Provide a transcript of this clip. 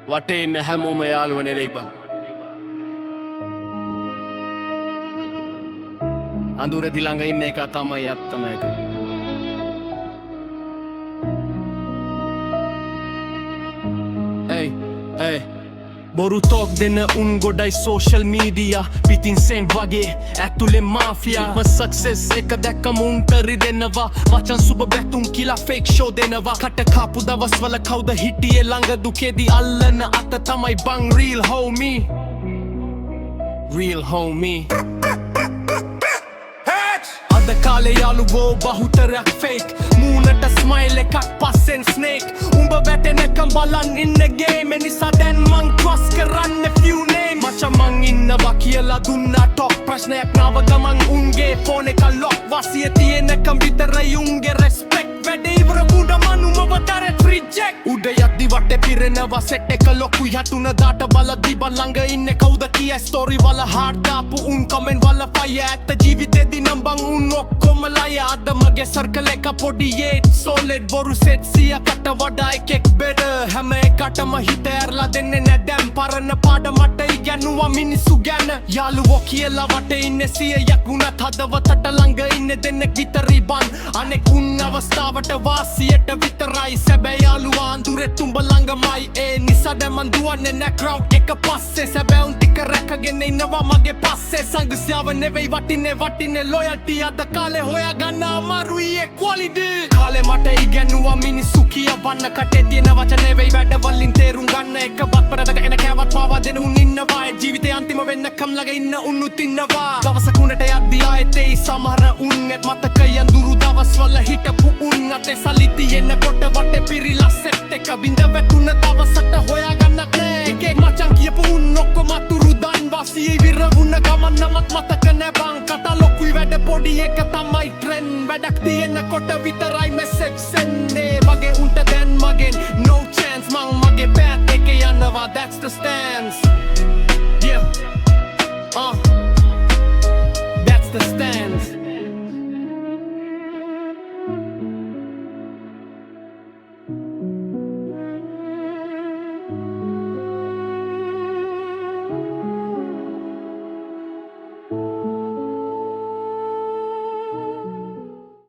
වටේ ඉන්න හැමෝම යාළුවනේ ලෙයිපන් අඳුරේදී ළඟ ඉන්න එක තමයි ඇත්තම එක Hey බොරු තෝක් දෙන උන් ගොඩයි සෝෂල් මීඩියා පිටින් සෙන් වගේ ඇතුලේ මාෆියා ම සක්සස් එක දැක්කම උන් පෙරිදෙනවා වචන් සුබ බැතුම් කියලා ෆේක් ෂෝ දෙනවා කට කාපු දවස්වල කවුද හිටියේ ළඟ දුකේදී අල්ලන අත තමයි බං real homie අද කාලේ යාළුවෝ බහුතරයක් ෆේක් මූණට ස්මයිල් එකක් පස්සෙන් ස්නේක් උඹ වැටෙනකම් බලන් ඉන්න ගේම් නිසා දැන් මං ක්‍රොස් කරන්න few names මචං මං ඉන්නවා කියලා දුන්නා ටොක් ප්‍රශ්නයක් නාව ගමන් උන්ගේ ෆෝන් එක ලොක් වාසිය තියෙනකම් විතරයි උන්ගේ රෙස්පෙක්ට් වැඩේ ඉවර වුණා මනුමව තරත් රිජෙක්ට් උඩ යද්දි වටේ පිරෙනවා සෙට් එක ලොකුයි හතුන දාට බලද්දි බලංග ඉන්නේ කවුද කිය ස්ටෝරි වල හાર્ඩ් දාපු උන් කමෙන්ට් වල ෆයර් ඇත්ත ජීවිතේදී නම් බං උන් ඔක්කොම ලය අද මගේ සර්කල් එක පොඩි ඒට් සෝලිඩ් බොරු සෙට් සියකට වඩා එකෙක් බෙඩර් හැම එකටම හිත ඇරලා දෙන්නේ නැ දැන් පරණ පාඩ මට ඉගෙනුවා මිනිස්සු ගැන යාළුවෝ කියලා වටේ ඉන්නේ 100ක් වුණත් හදවතට ළඟ ඉන්නේ දෙන්නෙක් විතරයි බන් අනෙක් උන් අවස්ථාවට වාසියට විතරයි සැබෑ යාළුවා අඳුරේ තුඹ ළඟමයි ඒ නිසා දැන් මන් දුවන්නේ නැ ක්‍රවුඩ් එක පස්සේ සැබෑ උන් ටික රැකගෙන ඉන්නවා මගේ පස්සේ සංගස්යාව නෙවෙයි වටින්නේ ලොයල්ටි අද කාලේ හොයා ගන්න අමාරුයි ඒ ක්වොලිටි කාලේ මට ඉගෙනුවා මිනිස්සු කියවන්න කටේ තියෙන වචන නෙවෙයි වැඩ වලින් තේරුම් ගන්න එක බත්පරදක එන කෑවත් පාවා දෙන උන් ඉන්නවා ඒ ජීවිතේ අන්තිම වෙන්නකම් ළඟ ඉන්න උන්නුත් ඉන්නවා දවසක උනට යද්දි ආයෙත් ඒ සමහර උන්ගෙත් මතකයන් දුරු දවස්වල හිටපු උන් අතේ සල්ලි තියෙන කොට වටේ පිරිලා සෙට් එක බින්ද වැටුන දවසට හොයා ගන්න එකේ මචං කියපු උන් ඔක්කොම අතුරු දන් වාසිය ඉවර වුණ ගමන් නමක් මතක නැ බං කතා ලොකුයි වැඩ පොඩි එක තමයි ට්‍රෙන්ඩ් වැඩක් තියෙන කොට විතරයි මෙසෙජ් සෙන්නේ මගේ උන්ට දැන් මගෙන් no chance මං මගේ path එකේ යනවා that's the stance yeah that's the stance